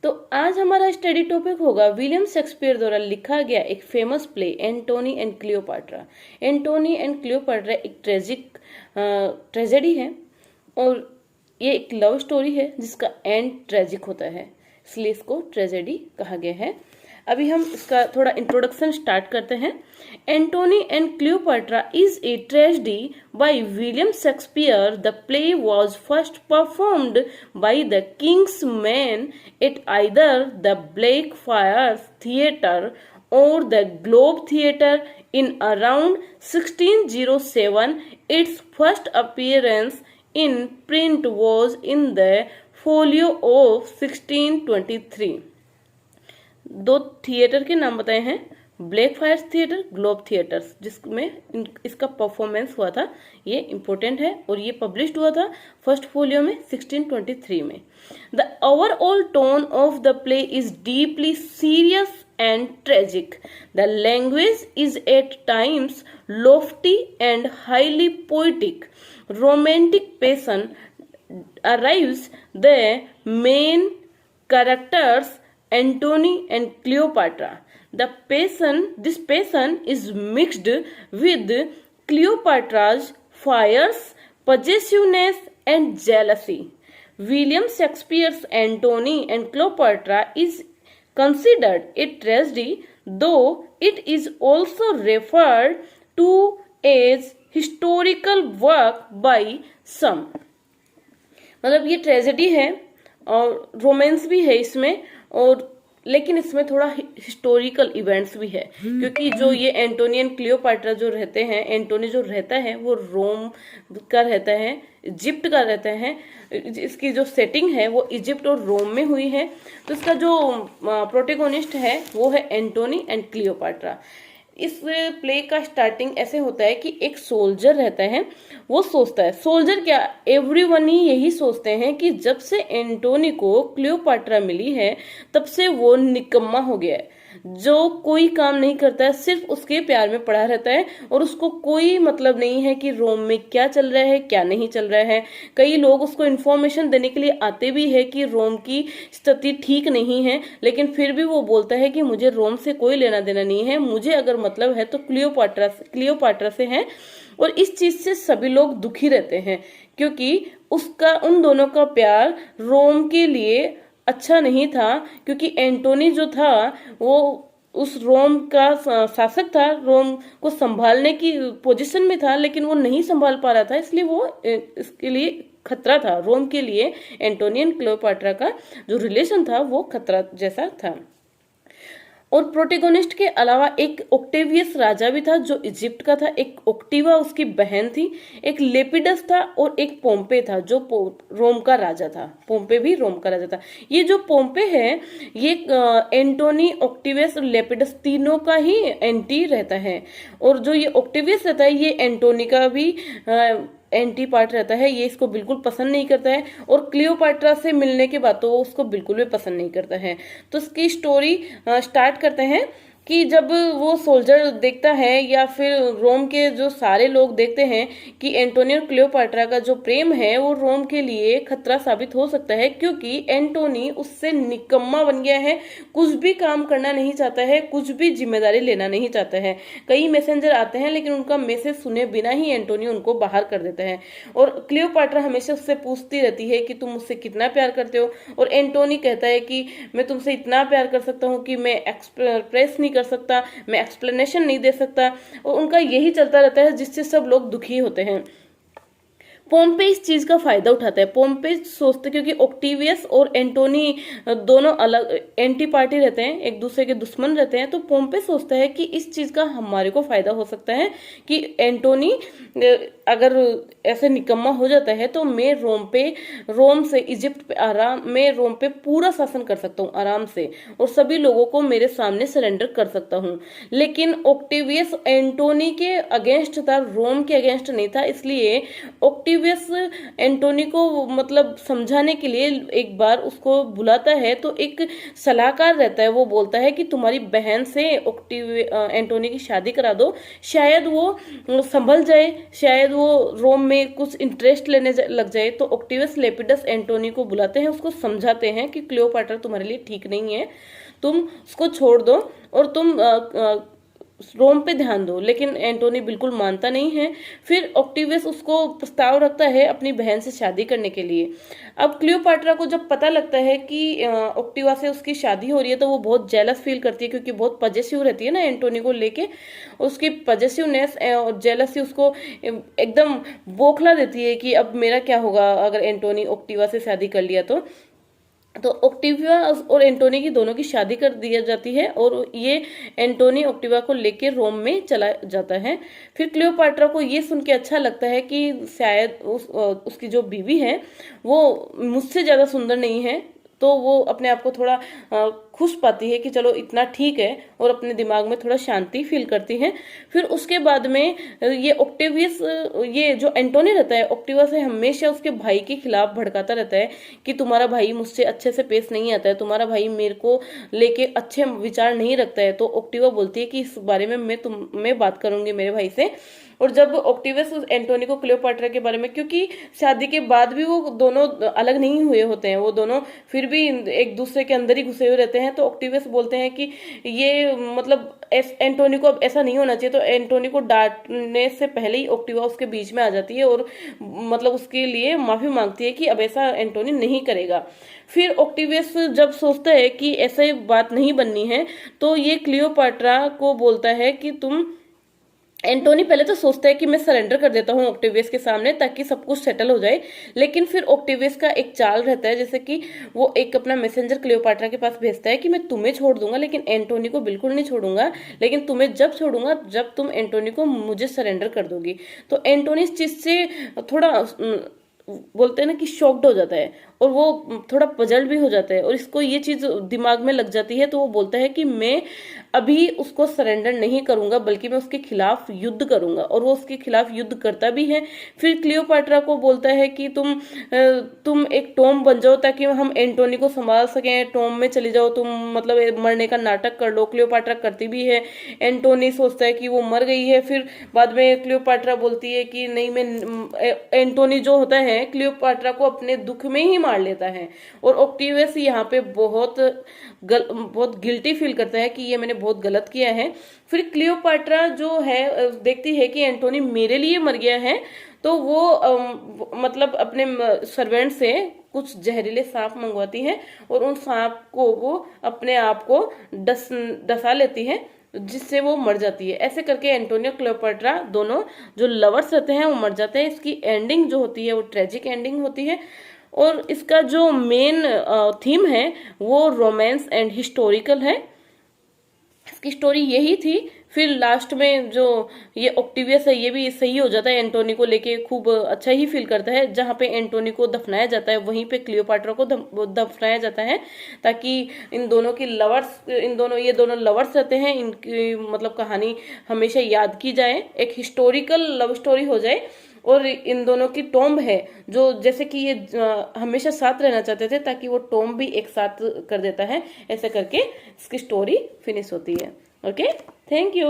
तो आज हमारा स्टडी टॉपिक होगा विलियम शेक्सपियर द्वारा लिखा गया एक famous play Antony and Cleopatra. Antony and Cleopatra एक ट्रेजेडी है और ये एक लव स्टोरी है जिसका एंड ट्रेजिक होता है, इसलिए इसको ट्रेजेडी कहा गया है। अभी हम इसका थोड़ा इंट्रोडक्शन स्टार्ट करते हैं। Antony and Cleopatra is a tragedy by William Shakespeare. The play was first performed by the King's Men at either the Blackfriars theatre or the Globe Theatre in around 1607. Its first appearance in print was in the folio of 1623. दो theatre के नाम बताए हैं, ब्लैकफ्रायर्स theatre, globe theatres, जिसमें इसका performance हुआ था। ये इम्पोर्टेंट है और ये पब्लिश्ड हुआ था फर्स्ट फोलियो में 1623 में। The overall tone of the play is deeply serious and tragic. The language is at times lofty and highly poetic. Romantic passion arrives the main characters Antony and Cleopatra. This passion is mixed with Cleopatra's fires, possessiveness and jealousy. William Shakespeare's Antony and Cleopatra is considered a tragedy, though it is also referred to as historical work by some. मतलब ये tragedy है और romance भी है इसमें, और लेकिन इसमें थोड़ा हिस्टोरिकल इवेंट्स भी है, क्योंकि जो ये एंटोनी एंड क्लियोपाट्रा जो रहते हैं, एंटोनी जो रहता है वो रोम का रहता है, इजिप्ट का रहता है। इसकी जो सेटिंग है वो इजिप्ट और रोम में हुई है। तो इसका जो प्रोटेगोनिस्ट है वो है एंटोनी एंड क्लियोपाट्रा। इस प्ले का स्टार्टिंग ऐसे होता है कि एक सोल्जर रहता है, वो सोचता है, सोल्जर क्या, एवरीवन ही यही सोचते हैं कि जब से एंटोनी को क्लियोपाट्रा मिली है तब से वो निकम्मा हो गया है, जो कोई काम नहीं करता है, सिर्फ उसके प्यार में पड़ा रहता है और उसको कोई मतलब नहीं है कि रोम में क्या चल रहा है क्या नहीं चल रहा है। कई लोग उसको इन्फॉर्मेशन देने के लिए आते भी है कि रोम की स्थिति ठीक नहीं है, लेकिन फिर भी वो बोलता है कि मुझे रोम से कोई लेना देना नहीं है, मुझे अगर मतलब है तो क्लियोपाट्रा से है। और इस चीज से सभी लोग दुखी रहते हैं, क्योंकि उन दोनों का प्यार रोम के लिए अच्छा नहीं था, क्योंकि एंटोनी जो था वो उस रोम का शासक था, रोम को संभालने की पोजीशन में था, लेकिन वो नहीं संभाल पा रहा था, इसलिए वो इसके लिए खतरा था। रोम के लिए एंटोनी एंड क्लियोपाट्रा का जो रिलेशन था वो खतरा जैसा था। और प्रोटेगोनिस्ट के अलावा एक ओक्टेवियस राजा भी था जो इजिप्ट का था, एक ओक्टिवा उसकी बहन थी, एक लेपिडस था और एक पोम्पे था जो रोम का राजा था। पोम्पे भी रोम का राजा था। ये जो पोम्पे है ये एंटोनी, ओक्टिवियस और लेपिडस तीनों का ही एंटी रहता है, और जो ये ओक्टेवियस रहता है ये एंटोनी का भी एंटी पार्ट रहता है, ये इसको बिल्कुल पसंद नहीं करता है, और क्लियोपाट्रा से मिलने के बाद तो वो उसको बिल्कुल भी पसंद नहीं करता है। तो इसकी स्टोरी स्टार्ट करते हैं कि जब वो सोल्जर देखता है या फिर रोम के जो सारे लोग देखते हैं कि एंटोनी और क्लियोपाट्रा का जो प्रेम है वो रोम के लिए खतरा साबित हो सकता है, क्योंकि एंटोनी उससे निकम्मा बन गया है, कुछ भी काम करना नहीं चाहता है, कुछ भी जिम्मेदारी लेना नहीं चाहता है। कई मैसेंजर आते हैं लेकिन उनका मैसेज सुने बिना ही एंटोनी उनको बाहर कर देता है, और क्लियोपाट्रा हमेशा उससे पूछती रहती है कि तुम मुझसे कितना प्यार करते हो, और एंटोनी कहता है कि मैं तुमसे इतना प्यार कर सकता हूँ कि मैं एक्सप्रेस नहीं कर सकता, मैं एक्सप्लेनेशन नहीं दे सकता, और उनका यही चलता रहता है जिससे सब लोग दुखी होते हैं। पोम्पे इस चीज का फायदा उठाता है। पोम्पे सोचते, क्योंकि ओक्टिवियस और एंटोनी दोनों अलग एंटी पार्टी रहते हैं, एक दूसरे के दुश्मन रहते हैं, तो पोम्पे सोचता है कि इस चीज का हमारे को फायदा हो सकता है कि एंटोनी अगर ऐसे निकम्मा हो जाता है तो मैं रोम से इजिप्ट पे मैं रोम पे पूरा शासन कर सकता हूँ आराम से, और सभी लोगों को मेरे सामने सरेंडर कर सकता हूँ। लेकिन ओक्टिवियस एंटोनी के अगेंस्ट था, रोम के अगेंस्ट नहीं था, इसलिए ओक्टिवियस एंटोनी को मतलब समझाने के लिए एक बार उसको बुलाता है, तो एक सलाहकार रहता है, वो बोलता है कि तुम्हारी बहन से एंटोनी की शादी करा दो, शायद वो संभल जाए, शायद वो रोम में में कुछ इंटरेस्ट लेने लग जाए तो ऑक्टेवियस लेपिडस एंटोनी को बुलाते हैं, उसको समझाते हैं कि क्लियोपाट्रा तुम्हारे लिए ठीक नहीं है, तुम उसको छोड़ दो और तुम रोम पे ध्यान दो। लेकिन एंटोनी बिल्कुल मानता नहीं है। फिर ऑक्टेवियस उसको प्रस्ताव रखता है अपनी बहन से शादी करने के लिए। अब क्लियोपाट्रा को जब पता लगता है कि ऑक्टिवा से उसकी शादी हो रही है तो वो बहुत जेलस फील करती है, क्योंकि बहुत पजेसिव रहती है ना एंटोनी को लेके। उसकी पजेसिवनेस और जेलसी उसको एकदम बौखला देती है कि अब मेरा क्या होगा अगर एंटोनी ऑक्टिवा से शादी कर लिया तो ऑक्टिवा और एंटोनी की दोनों की शादी कर दी जाती है और ये एंटोनी ऑक्टिवा को लेकर रोम में चला जाता है। फिर क्लियोपाट्रा को ये सुन के अच्छा लगता है कि शायद उसकी जो बीवी है वो मुझसे ज्यादा सुंदर नहीं है, तो वो अपने आप को थोड़ा खुश पाती है कि चलो इतना ठीक है, और अपने दिमाग में थोड़ा शांति फील करती है। फिर उसके बाद में ये ऑक्टेवियस, ये जो एंटोनी रहता है ऑक्टिवा से हमेशा उसके भाई के खिलाफ भड़काता रहता है कि तुम्हारा भाई मुझसे अच्छे से पेश नहीं आता है, तुम्हारा भाई मेरे को लेके अच्छे विचार नहीं रखता है। तो ऑक्टिवा बोलती है कि इस बारे में मैं बात करूंगी मेरे भाई से। और जब ऑक्टेवियस एंटोनी को क्लियोपाट्रा के बारे में, क्योंकि शादी के बाद भी वो दोनों अलग नहीं हुए होते हैं, वो दोनों फिर भी एक दूसरे के अंदर ही घुसे हुए रहते हैं, तो ऑक्टेवियस बोलते हैं कि ये मतलब एंटोनी को अब ऐसा नहीं होना चाहिए। तो एंटोनी को डांटने से पहले ही ऑक्टिवा उसके बीच में आ जाती है और मतलब उसके लिए माफी मांगती है कि अब ऐसा एंटोनी नहीं करेगा। फिर ऑक्टेवियस जब सोचता है कि ऐसे बात नहीं बननी है तो ये क्लियोपाट्रा को बोलता है कि तुम, एंटोनी पहले तो सोचता है कि मैं सरेंडर कर देता हूँ ऑक्टेवियस के सामने ताकि सब कुछ सेटल हो जाए। लेकिन फिर ऑक्टेवियस का एक चाल रहता है, जैसे कि वो एक अपना मैसेंजर क्लियोपाट्रा के पास भेजता है कि मैं तुम्हें छोड़ दूंगा लेकिन एंटोनी को बिल्कुल नहीं छोड़ूंगा, लेकिन तुम्हें जब छोड़ूंगा जब तुम एंटोनी को मुझे सरेंडर कर दोगी। तो एंटोनी इस चीज से थोड़ा बोलते हैं ना कि शॉक्ड हो जाता है और वो थोड़ा पजल्ड भी हो जाता है और इसको ये चीज दिमाग में लग जाती है। तो वो बोलता है कि मैं अभी उसको सरेंडर नहीं करूंगा बल्कि मैं उसके खिलाफ युद्ध करूंगा, और वो उसके खिलाफ युद्ध करता भी है। फिर क्लियोपाट्रा को बोलता है कि तुम एक टॉम बन जाओ ताकि हम एंटोनी को संभाल सकें, टॉम में चली जाओ तुम, मतलब मरने का नाटक कर लो। क्लियोपाट्रा करती भी है। एंटोनी सोचता है कि वो मर गई है। फिर बाद में क्लियोपाट्रा बोलती है कि नहीं, मैं एंटोनी जो होता है क्लियोपाट्रा को अपने दुख में ही मार लेता है, और ऑक्टेवियस यहाँ पे बहुत गिल्टी फील करता है कि ये मैंने बहुत गलत किया है। फिर क्लियोपाट्रा जो है देखती है कि एंटोनी मेरे लिए मर गया है, तो वो मतलब अपने सर्वेंट से कुछ जहरीले सांप मंगवाती है और उन सांप को वो अपने आप को डसा लेती है, जिससे वो मर जाती है। ऐसे करके एंटोनियो क्लियोपाट्रा दोनों जो लवर्स रहते हैं वो मर जाते हैं। इसकी एंडिंग जो होती है वो ट्रेजिक एंडिंग होती है, और इसका जो मेन थीम है वो रोमांस एंड हिस्टोरिकल है। इसकी स्टोरी यही थी। फिर लास्ट में जो ये ऑक्टेवियस है ये भी सही हो जाता है, एंटोनी को लेके खूब अच्छा ही फील करता है। जहाँ पे एंटोनी को दफनाया जाता है वहीं पे क्लियोपाट्रा को दफनाया जाता है, ताकि इन दोनों की लवर्स, ये दोनों लवर्स रहते हैं, इनकी मतलब कहानी हमेशा याद की जाए, एक हिस्टोरिकल लव स्टोरी हो जाए। और इन दोनों की टॉम्ब है जो, जैसे कि ये हमेशा साथ रहना चाहते थे, ताकि वो टॉम्ब भी एक साथ कर देता है। ऐसे करके इसकी स्टोरी फिनिश होती है। Okay, thank you.